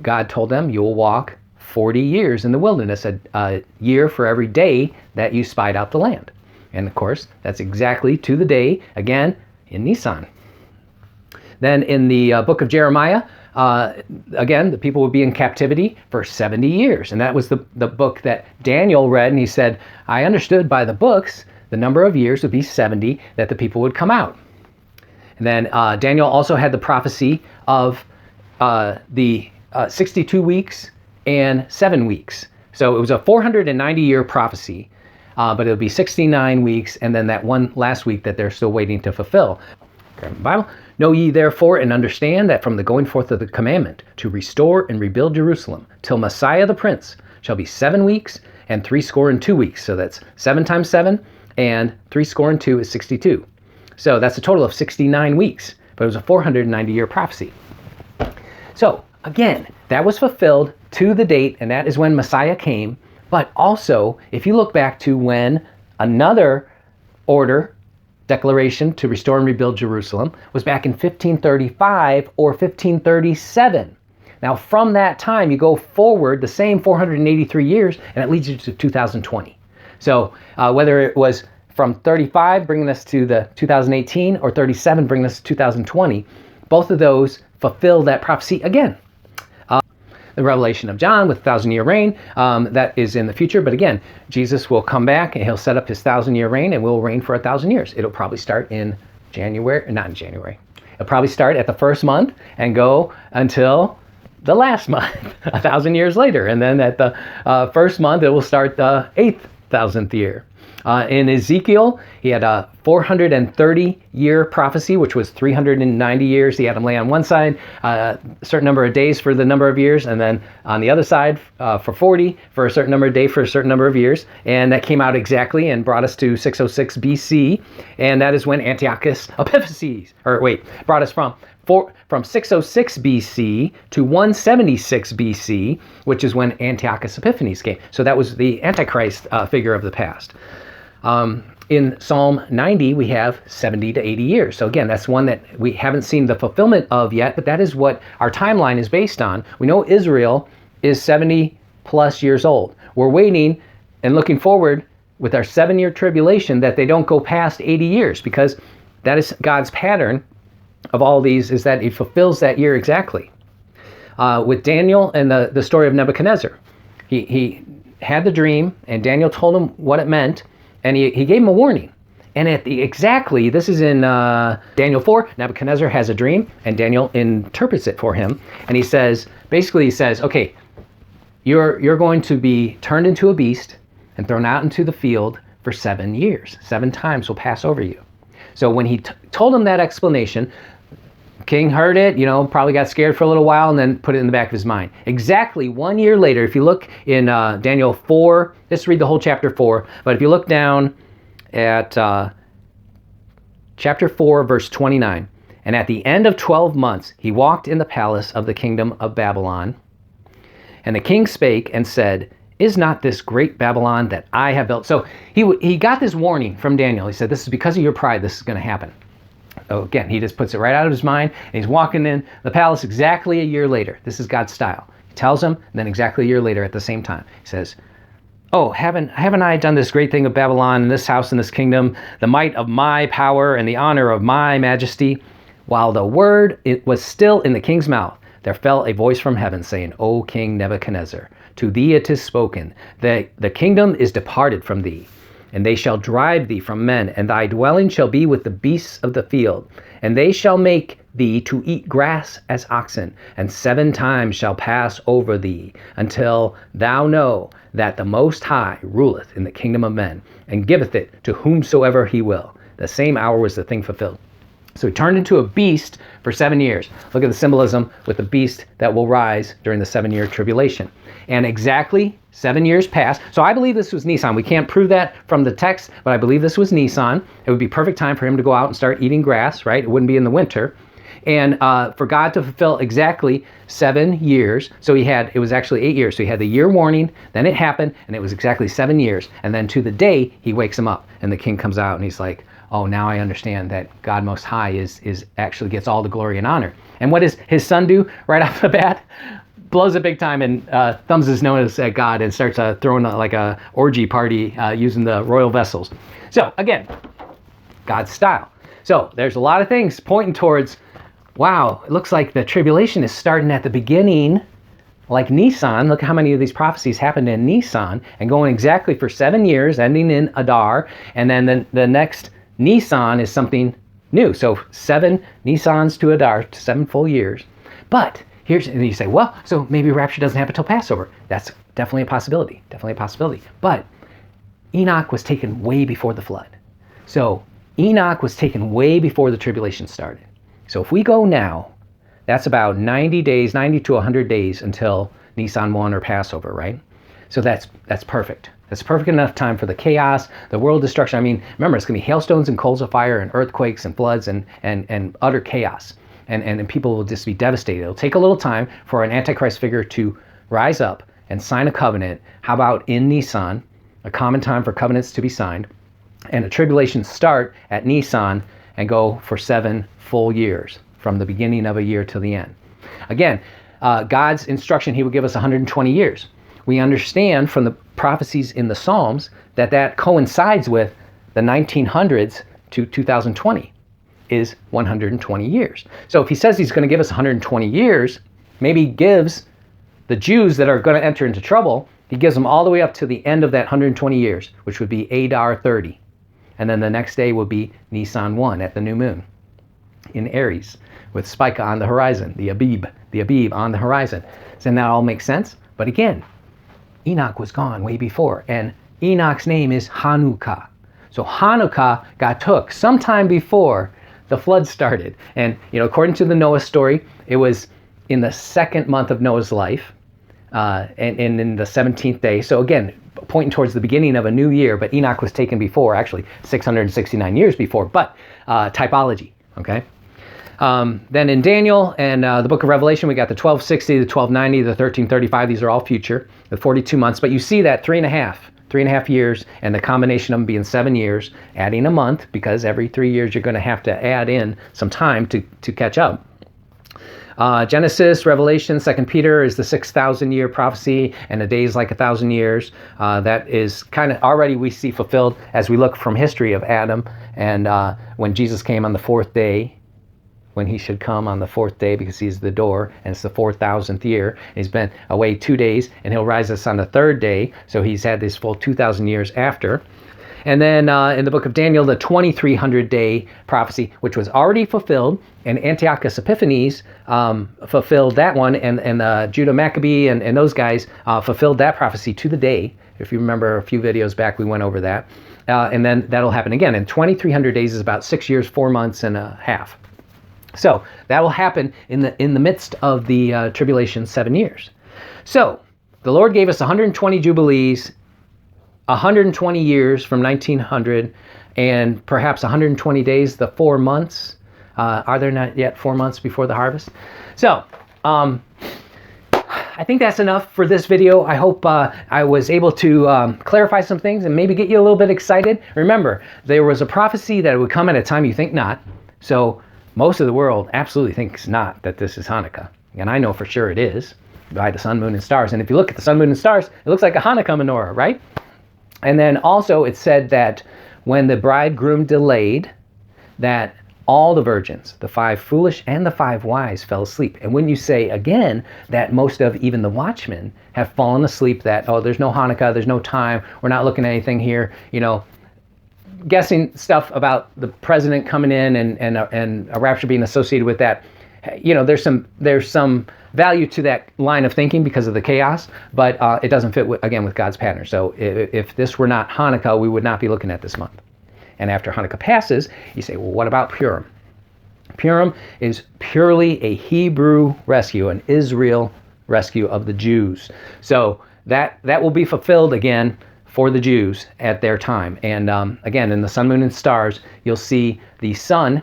God told them, you will walk 40 years in the wilderness, a year for every day that you spied out the land. And of course, that's exactly to the day, again, in Nisan. Then in the book of Jeremiah, again, the people would be in captivity for 70 years. And that was the book that Daniel read, and he said, I understood by the books, the number of years would be 70 that the people would come out. And then Daniel also had the prophecy of the 62 weeks and 7 weeks. So it was a 490-year prophecy, but it'll be 69 weeks, and then that one last week that they're still waiting to fulfill. Grab the Bible. Know ye therefore and understand that from the going forth of the commandment to restore and rebuild Jerusalem till Messiah the Prince shall be 7 weeks and 62 weeks. So that's 7 times 7, and 62 is 62. So that's a total of 69 weeks, but it was a 490-year prophecy. So again, that was fulfilled to the date, and that is when Messiah came. But also, if you look back to when another order, declaration to restore and rebuild Jerusalem, was back in 1535 or 1537. Now, from that time, you go forward the same 483 years, and it leads you to 2020. So whether it was from 35 bringing us to the 2018 or 37 bringing us to 2020, both of those fulfill that prophecy again. The revelation of John with 1,000-year reign, that is in the future. But again, Jesus will come back and he'll set up his 1,000-year reign, and we'll reign for 1,000 years. It'll probably start in January, not in January. It'll probably start at the first month and go until the last month, 1,000 years later. And then at the first month, it will start the 1,000th year. In Ezekiel, he had a 430-year prophecy, which was 390 years. He had them lay on one side, a certain number of days for the number of years, and then on the other side for 40 for a certain number of days for a certain number of years. And that came out exactly and brought us to 606 BC. And that is when Antiochus Epiphanes, brought us from 606 BC to 176 BC, which is when Antiochus Epiphanes came. So that was the Antichrist figure of the past. In Psalm 90, we have 70 to 80 years. So again, that's one that we haven't seen the fulfillment of yet, but that is what our timeline is based on. We know Israel is 70 plus years old. We're waiting and looking forward with our 7-year tribulation that they don't go past 80 years, because that is God's pattern of all these, is that he fulfills that year exactly. With Daniel and the story of Nebuchadnezzar, he had the dream, and Daniel told him what it meant, and he gave him a warning. And this is in Daniel 4, Nebuchadnezzar has a dream, and Daniel interprets it for him. And he says, okay, you're going to be turned into a beast and thrown out into the field for 7 years. 7 times will pass over you. So when he told him that explanation, king heard it, probably got scared for a little while, and then put it in the back of his mind. Exactly 1 year later, if you look in Daniel 4, just read the whole chapter 4, but if you look down at chapter 4, verse 29, and at the end of 12 months, he walked in the palace of the kingdom of Babylon, and the king spake and said, is not this great Babylon that I have built? So he got this warning from Daniel. He said, this is because of your pride, this is going to happen. So again, he just puts it right out of his mind, and he's walking in the palace exactly a year later. This is God's style. He tells him, and then exactly a year later at the same time, he says, oh, haven't I done this great thing of Babylon, and this house and this kingdom, the might of my power and the honor of my majesty? While the word it was still in the king's mouth, there fell a voice from heaven saying, O King Nebuchadnezzar, to thee it is spoken, that the kingdom is departed from thee, and they shall drive thee from men, and thy dwelling shall be with the beasts of the field, and they shall make thee to eat grass as oxen, and 7 times shall pass over thee, until thou know that the Most High ruleth in the kingdom of men, and giveth it to whomsoever he will. The same hour was the thing fulfilled. So he turned into a beast for 7 years. Look at the symbolism with the beast that will rise during the 7-year tribulation. And exactly 7 years passed. So I believe this was Nisan. We can't prove that from the text, but I believe this was Nisan. It would be perfect time for him to go out and start eating grass, right? It wouldn't be in the winter. And for God to fulfill exactly 7 years. So it was actually 8 years. So he had the year warning, then it happened, and it was exactly 7 years. And then to the day, he wakes him up, and the king comes out, and he's like, oh, now I understand that God Most High is actually gets all the glory and honor. And what does his son do right off the bat? Blows it big time and thumbs his nose at God and starts throwing like a orgy party using the royal vessels. So again, God's style. So there's a lot of things pointing towards, wow, it looks like the tribulation is starting at the beginning, like Nisan. Look how many of these prophecies happened in Nisan, and going exactly for 7 years, ending in Adar, and then the next Nisan is something new. So 7 Nisans to Adar, 7 full years. But and you say, well, so maybe rapture doesn't happen until Passover. That's definitely a possibility. But Enoch was taken way before the flood. So Enoch was taken way before the tribulation started. So if we go now, that's about 90 to 100 days until Nisan 1 or Passover, right? So that's perfect. That's perfect enough time for the chaos, the world destruction. I mean, remember, it's going to be hailstones and coals of fire and earthquakes and floods and utter chaos. And people will just be devastated. It'll take a little time for an Antichrist figure to rise up and sign a covenant. How about in Nisan, a common time for covenants to be signed, and the tribulations start at Nisan and go for 7 full years, from the beginning of a year to the end. Again, God's instruction, he will give us 120 years. We understand from the prophecies in the Psalms that coincides with the 1900s to 2020 is 120 years. So if he says he's going to give us 120 years, maybe he gives the Jews that are going to enter into trouble, he gives them all the way up to the end of that 120 years, which would be Adar 30. And then the next day will be Nisan 1 at the new moon in Aries, with Spica on the horizon, the Abib on the horizon. So that all makes sense? But again, Enoch was gone way before, and Enoch's name is Chanukah. So Hanukkah got took sometime before the flood started. And, according to the Noah story, it was in the second month of Noah's life, and in the 17th day. So again, pointing towards the beginning of a new year, but Enoch was taken before, actually 669 years before, but typology, okay? Then in Daniel and the book of Revelation, we got the 1260, the 1290, the 1335. These are all future, the 42 months. But you see that 3.5 years, and the combination of them being 7 years, adding a month, because every 3 years you're going to have to add in some time to catch up. Genesis, Revelation, 2 Peter is the 6,000 year prophecy, and a day is like 1,000 years. That is kind of already we see fulfilled as we look from history of Adam, and when Jesus came on the 4th day, when he should come on the 4th day, because he's the door, and it's the 4,000th year. He's been away 2 days, and he'll rise us on the 3rd day, so he's had this full 2,000 years after. And then in the book of Daniel, the 2300-day prophecy, which was already fulfilled, and Antiochus Epiphanes fulfilled that one, and Judah Maccabee and those guys fulfilled that prophecy to the day. If you remember a few videos back, we went over that. And then that'll happen again. And 2300 days is about 6 years, 4 months and a half. So that will happen in the midst of the tribulation, 7 years. So the Lord gave us 120 jubilees, 120 years from 1900, and perhaps 120 days, the 4 months. Are there not yet 4 months before the harvest? So I think that's enough for this video. I hope I was able to clarify some things and maybe get you a little bit excited. Remember, there was a prophecy that it would come at a time you think not. So most of the world absolutely thinks not that this is Hanukkah. And I know for sure it is, by the sun, moon, and stars. And if you look at the sun, moon, and stars, it looks like a Hanukkah menorah, right? And then also it said that when the bridegroom delayed, that all the virgins, the 5 foolish and the 5 wise, fell asleep. And when you say again that most of even the watchmen have fallen asleep, that, oh, there's no Hanukkah, there's no time, we're not looking at anything here, guessing stuff about the president coming in and a rapture being associated with that. There's some value to that line of thinking because of the chaos, but it doesn't fit with God's pattern. So if this were not Hanukkah, we would not be looking at this month. And after Hanukkah passes, you say, well, what about Purim? Purim is purely a Hebrew rescue, an Israel rescue of the Jews. So that will be fulfilled again for the Jews at their time. And again, in the sun, moon, and stars, you'll see the sun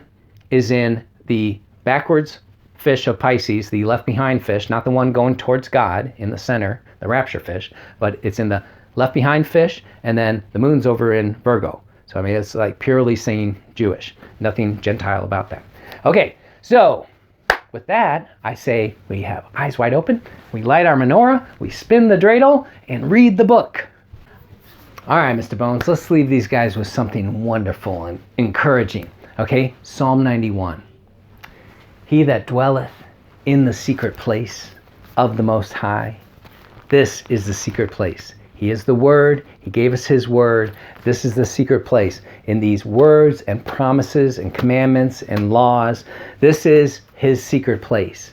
is in the backwards fish of Pisces, the left behind fish, not the one going towards God in the center, the rapture fish, but it's in the left behind fish, and then the moon's over in Virgo. So, it's like purely saying Jewish, nothing Gentile about that. Okay, so with that, I say we have eyes wide open, we light our menorah, we spin the dreidel, and read the book. All right, Mr. Bones, let's leave these guys with something wonderful and encouraging. Okay, Psalm 91. He that dwelleth in the secret place of the Most High, this is the secret place. He is the Word. He gave us His Word. This is the secret place. In these words and promises and commandments and laws, this is His secret place.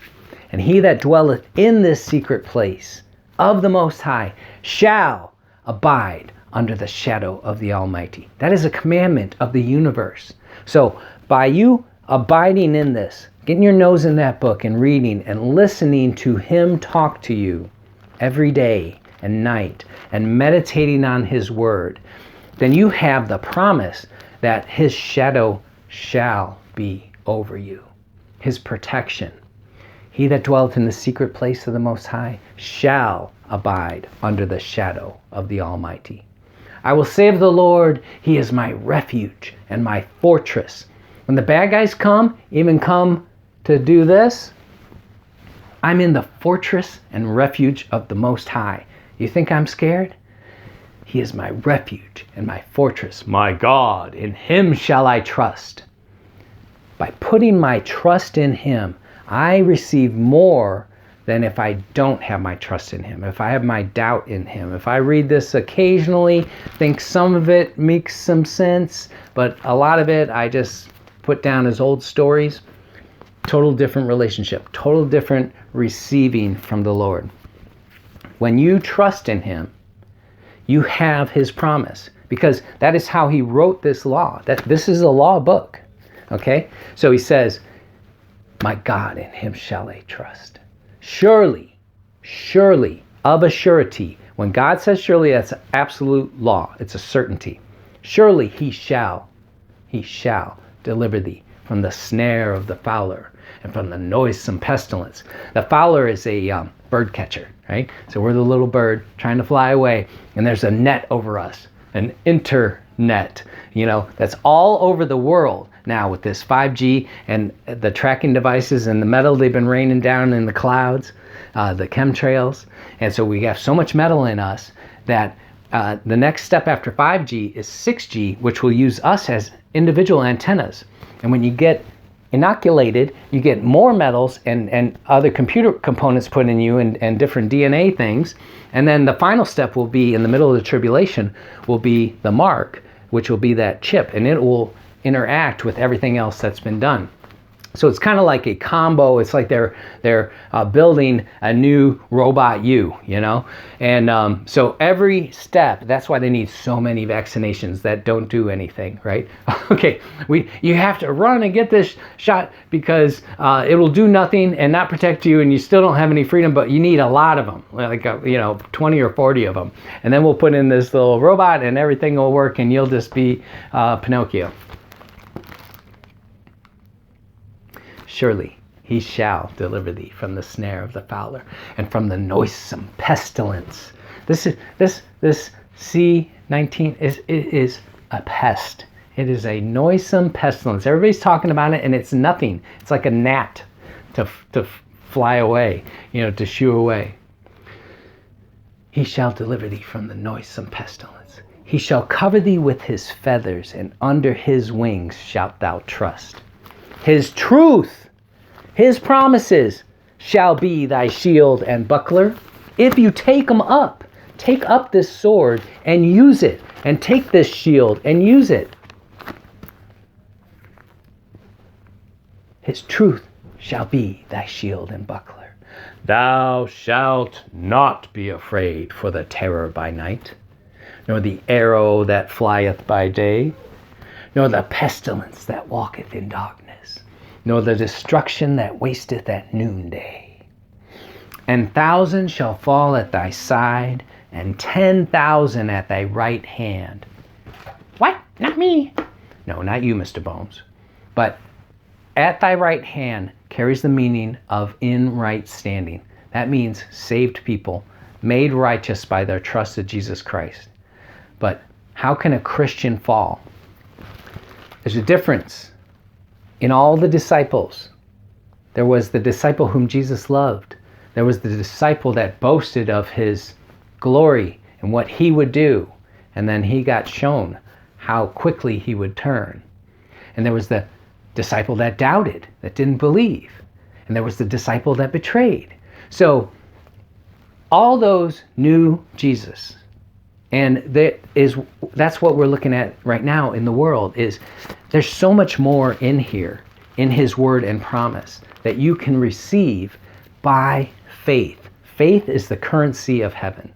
And he that dwelleth in this secret place of the Most High shall abide under the shadow of the Almighty. That is a commandment of the universe. So by you abiding in this, getting your nose in that book and reading and listening to Him talk to you every day and night and meditating on his word, then you have the promise that his shadow shall be over you, his protection. He that dwelleth in the secret place of the Most High shall abide under the shadow of the Almighty. I will say of the Lord, he is my refuge and my fortress. When the bad guys even come to do this, I'm in the fortress and refuge of the Most High. You think I'm scared? He is my refuge and my fortress, my God. In him shall I trust. By putting my trust in him, I receive more than if I don't have my trust in him, if I have my doubt in him. If I read this occasionally, think some of it makes some sense, but a lot of it I just put down as old stories. Total different relationship, total different receiving from the Lord. When you trust in him, you have his promise, because that is how he wrote this law. This is a law book. Okay? So he says, my God, in him shall I trust. Surely, of a surety. When God says surely, that's absolute law. It's a certainty. Surely he shall deliver thee from the snare of the fowler and from the noisome pestilence. The fowler is a bird catcher, right? So we're the little bird trying to fly away, and there's a net over us, an internet, that's all over the world now with this 5G and the tracking devices and the metal they've been raining down in the clouds, the chemtrails. And so we have so much metal in us that the next step after 5G is 6G, which will use us as individual antennas. And when you get inoculated, you get more metals and other computer components put in you and different DNA things. And then the final step will be, in the middle of the tribulation, will be the mark, which will be that chip, and it will interact with everything else that's been done. So it's kind of like a combo. It's like they're building a new robot and so every step, that's why they need so many vaccinations that don't do anything, right? Okay, you have to run and get this shot because it will do nothing and not protect you, and you still don't have any freedom, but you need a lot of them, like 20 or 40 of them, and then we'll put in this little robot and everything will work and you'll just be Pinocchio. Surely he shall deliver thee from the snare of the fowler and from the noisome pestilence. This C19 is a pest. It is a noisome pestilence. Everybody's talking about it, and it's nothing. It's like a gnat to fly away, to shoo away. He shall deliver thee from the noisome pestilence. He shall cover thee with his feathers, and under his wings shalt thou trust. His truth, his promises shall be thy shield and buckler. If you take up this sword and use it, and take this shield and use it. His truth shall be thy shield and buckler. Thou shalt not be afraid for the terror by night, nor the arrow that flieth by day, nor the pestilence that walketh in darkness, nor the destruction that wasteth at noonday. And 1,000 shall fall at thy side, and 10,000 at thy right hand. What? Not me. No, not you, Mr. Bones. But at thy right hand carries the meaning of in right standing. That means saved people, made righteous by their trust in Jesus Christ. But how can a Christian fall? There's a difference. In all the disciples, there was the disciple whom Jesus loved. There was the disciple that boasted of his glory and what he would do. And then he got shown how quickly he would turn. And there was the disciple that doubted, that didn't believe. And there was the disciple that betrayed. So all those knew Jesus. And that's what we're looking at right now in the world, is there's so much more in here, in his word and promise, that you can receive by faith. Faith is the currency of heaven.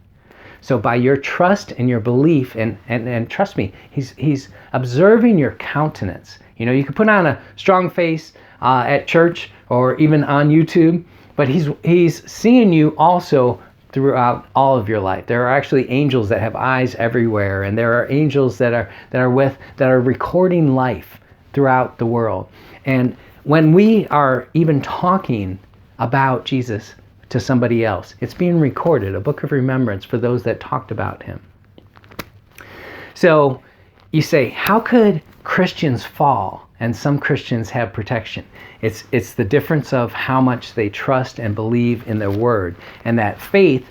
So by your trust and your belief, and trust me, he's observing your countenance. You can put on a strong face at church or even on YouTube, but he's seeing you also throughout all of your life. There are actually angels that have eyes everywhere, and there are angels that are recording life throughout the world. And when we are even talking about Jesus to somebody else, it's being recorded, a book of remembrance for those that talked about him. So you say, how could Christians fall and some Christians have protection? It's the difference of how much they trust and believe in their word, and that faith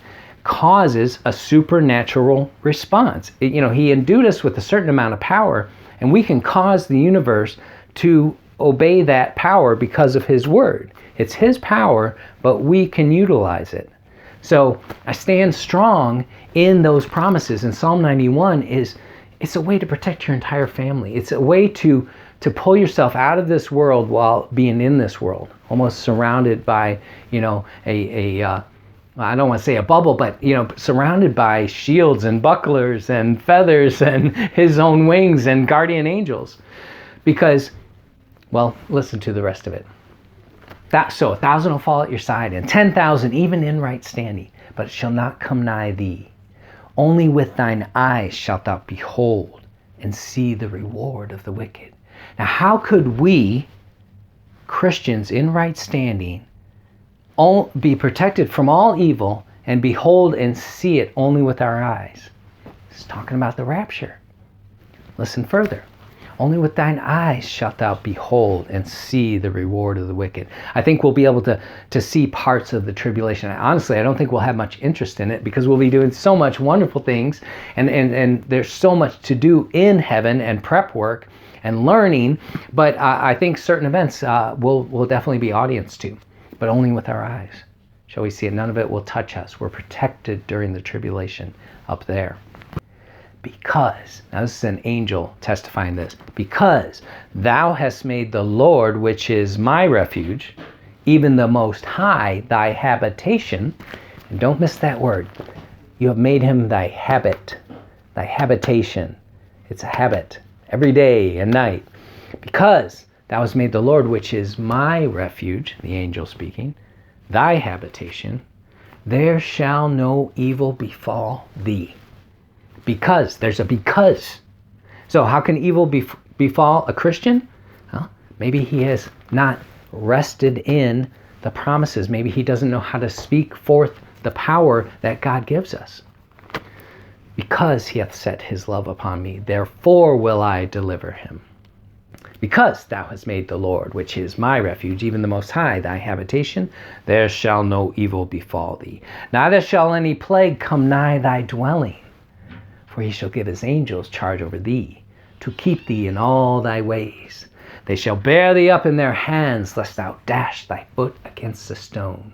causes a supernatural response. He endued us with a certain amount of power, and we can cause the universe to obey that power because of his word. It's his power, but we can utilize it. So I stand strong in those promises. And Psalm 91 it's a way to protect your entire family. It's a way to pull yourself out of this world while being in this world, almost surrounded by, I don't want to say a bubble, but, surrounded by shields and bucklers and feathers and his own wings and guardian angels. Because, well, listen to the rest of it. So 1,000 will fall at your side, and 10,000 even in right standing, but it shall not come nigh thee. Only with thine eyes shalt thou behold and see the reward of the wicked. Now, how could we, Christians in right standing, be protected from all evil and behold and see it only with our eyes? It's talking about the rapture. Listen further. Only with thine eyes shalt thou behold and see the reward of the wicked. I think we'll be able to see parts of the tribulation. Honestly, I don't think we'll have much interest in it because we'll be doing so much wonderful things, and there's so much to do in heaven and prep work and learning. But I think certain events will definitely be audience to, but only with our eyes shall we see it. None of it will touch us. We're protected during the tribulation up there. Because, now this is an angel testifying this, because thou hast made the Lord, which is my refuge, even the Most High, thy habitation. And don't miss that word. You have made him thy habit, thy habitation. It's a habit, every day and night. Because thou hast made the Lord, which is my refuge, the angel speaking, thy habitation, there shall no evil befall thee. Because, there's a because. So how can evil befall a Christian? Well, maybe he has not rested in the promises. Maybe he doesn't know how to speak forth the power that God gives us. Because he hath set his love upon me, therefore will I deliver him. Because thou hast made the Lord, which is my refuge, even the Most High, thy habitation, there shall no evil befall thee. Neither shall any plague come nigh thy dwelling. For he shall give his angels charge over thee, to keep thee in all thy ways. They shall bear thee up in their hands, lest thou dash thy foot against a stone.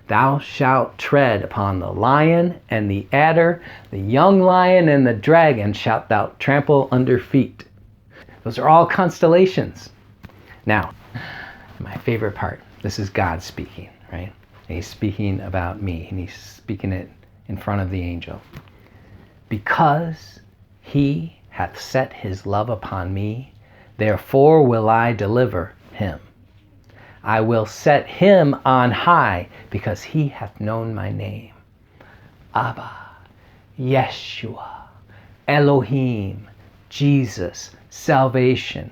Thou shalt tread upon the lion and the adder, the young lion and the dragon shalt thou trample under feet. Those are all constellations. Now, my favorite part, this is God speaking, right? And he's speaking about me, and he's speaking it in front of the angel. Because he hath set his love upon me, therefore will I deliver him. I will set him on high, because he hath known my name. Abba, Yeshua, Elohim, Jesus, salvation.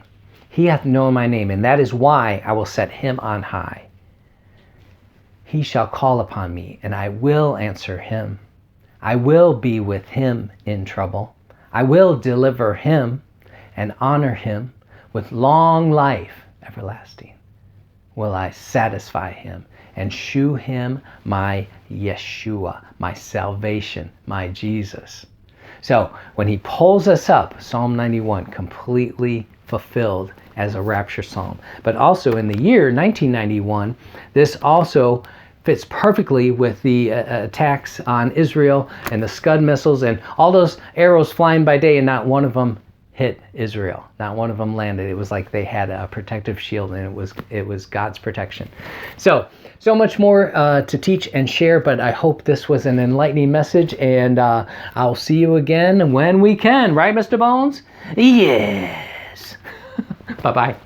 He hath known my name, and that is why I will set him on high. He shall call upon me, and I will answer him. I will be with him in trouble. I will deliver him and honor him with long life everlasting. Will I satisfy him and shew him my Yeshua, my salvation, my Jesus. So when he pulls us up, Psalm 91 completely fulfilled as a rapture psalm. But also in the year 1991, this also fits perfectly with the attacks on Israel and the Scud missiles and all those arrows flying by day, and not one of them hit Israel. Not one of them landed. It was like they had a protective shield, and it was God's protection. So much more to teach and share, but I hope this was an enlightening message, and I'll see you again when we can. Right, Mr. Bones? Yes. Bye-bye.